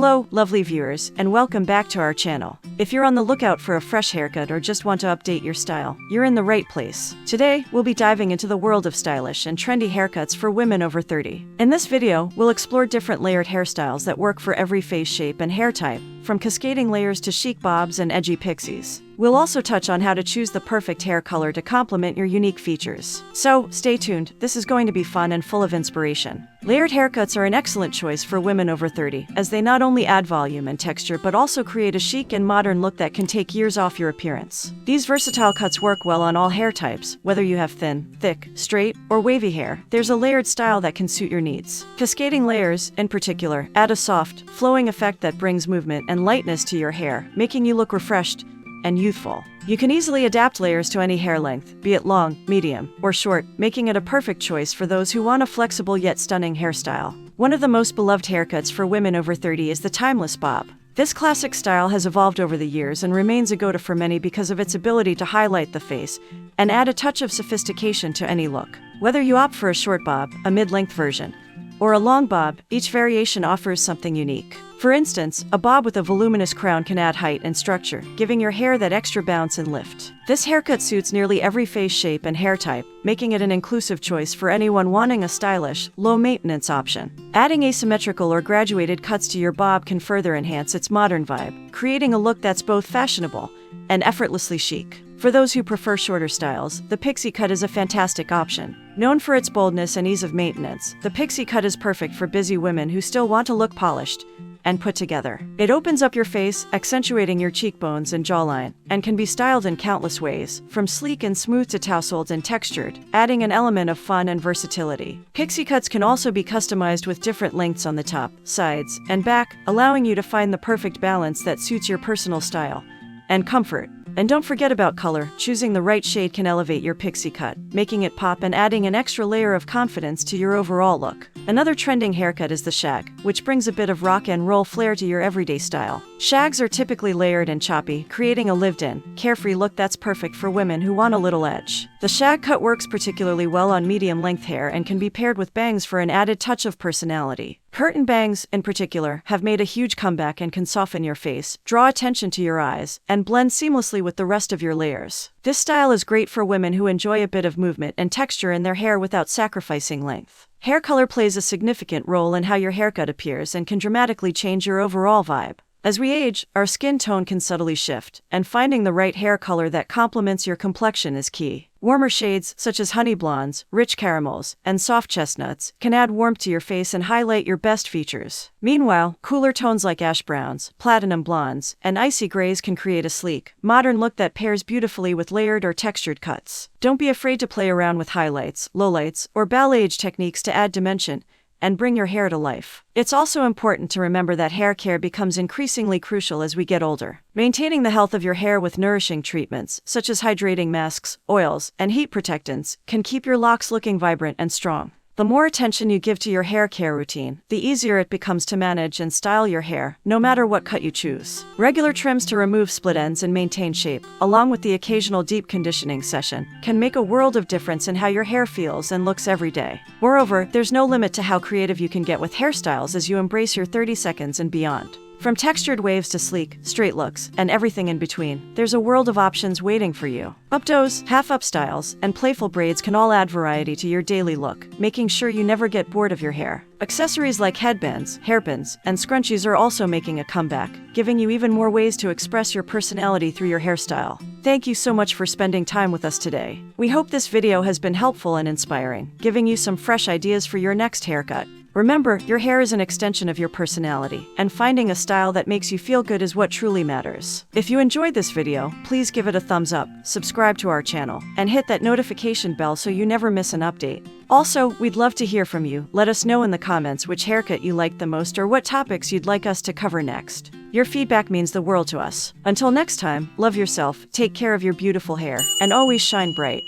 Hello, lovely viewers, and welcome back to our channel. If you're on the lookout for a fresh haircut or just want to update your style, you're in the right place. Today, we'll be diving into the world of stylish and trendy haircuts for women over 30. In this video, we'll explore different layered hairstyles that work for every face shape and hair type, from cascading layers to chic bobs and edgy pixies. We'll also touch on how to choose the perfect hair color to complement your unique features. So, stay tuned, this is going to be fun and full of inspiration. Layered haircuts are an excellent choice for women over 30, as they not only add volume and texture but also create a chic and modern look that can take years off your appearance. These versatile cuts work well on all hair types, whether you have thin, thick, straight, or wavy hair. There's a layered style that can suit your needs. Cascading layers, in particular, add a soft, flowing effect that brings movement and lightness to your hair, making you look refreshed and youthful. You can easily adapt layers to any hair length, be it long, medium, or short, making it a perfect choice for those who want a flexible yet stunning hairstyle. One of the most beloved haircuts for women over 30 is the timeless bob. This classic style has evolved over the years and remains a go-to for many because of its ability to highlight the face and add a touch of sophistication to any look. Whether you opt for a short bob, a mid-length version, or a long bob, each variation offers something unique. For instance, a bob with a voluminous crown can add height and structure, giving your hair that extra bounce and lift. This haircut suits nearly every face shape and hair type, making it an inclusive choice for anyone wanting a stylish, low-maintenance option. Adding asymmetrical or graduated cuts to your bob can further enhance its modern vibe, creating a look that's both fashionable and effortlessly chic. For those who prefer shorter styles, the pixie cut is a fantastic option. Known for its boldness and ease of maintenance, the pixie cut is perfect for busy women who still want to look polished and put together. It opens up your face, accentuating your cheekbones and jawline, and can be styled in countless ways, from sleek and smooth to tousled and textured, adding an element of fun and versatility. Pixie cuts can also be customized with different lengths on the top, sides, and back, allowing you to find the perfect balance that suits your personal style and comfort. And don't forget about color. Choosing the right shade can elevate your pixie cut, making it pop and adding an extra layer of confidence to your overall look. Another trending haircut is the shag, which brings a bit of rock and roll flair to your everyday style. Shags are typically layered and choppy, creating a lived-in, carefree look that's perfect for women who want a little edge. The shag cut works particularly well on medium-length hair and can be paired with bangs for an added touch of personality. Curtain bangs, in particular, have made a huge comeback and can soften your face, draw attention to your eyes, and blend seamlessly with the rest of your layers. This style is great for women who enjoy a bit of movement and texture in their hair without sacrificing length. Hair color plays a significant role in how your haircut appears and can dramatically change your overall vibe. As we age, our skin tone can subtly shift, and finding the right hair color that complements your complexion is key. Warmer shades, such as honey blondes, rich caramels, and soft chestnuts, can add warmth to your face and highlight your best features. Meanwhile, cooler tones like ash browns, platinum blondes, and icy grays can create a sleek, modern look that pairs beautifully with layered or textured cuts. Don't be afraid to play around with highlights, lowlights, or balayage techniques to add dimension and bring your hair to life. It's also important to remember that hair care becomes increasingly crucial as we get older. Maintaining the health of your hair with nourishing treatments, such as hydrating masks, oils, and heat protectants, can keep your locks looking vibrant and strong. The more attention you give to your hair care routine, the easier it becomes to manage and style your hair, no matter what cut you choose. Regular trims to remove split ends and maintain shape, along with the occasional deep conditioning session, can make a world of difference in how your hair feels and looks every day. Moreover, there's no limit to how creative you can get with hairstyles as you embrace your 30 seconds and beyond. From textured waves to sleek, straight looks, and everything in between, there's a world of options waiting for you. Updos, half-up styles, and playful braids can all add variety to your daily look, making sure you never get bored of your hair. Accessories like headbands, hairpins, and scrunchies are also making a comeback, giving you even more ways to express your personality through your hairstyle. Thank you so much for spending time with us today. We hope this video has been helpful and inspiring, giving you some fresh ideas for your next haircut. Remember, your hair is an extension of your personality, and finding a style that makes you feel good is what truly matters. If you enjoyed this video, please give it a thumbs up, subscribe to our channel, and hit that notification bell so you never miss an update. Also, we'd love to hear from you. Let us know in the comments which haircut you liked the most or what topics you'd like us to cover next. Your feedback means the world to us. Until next time, love yourself, take care of your beautiful hair, and always shine bright.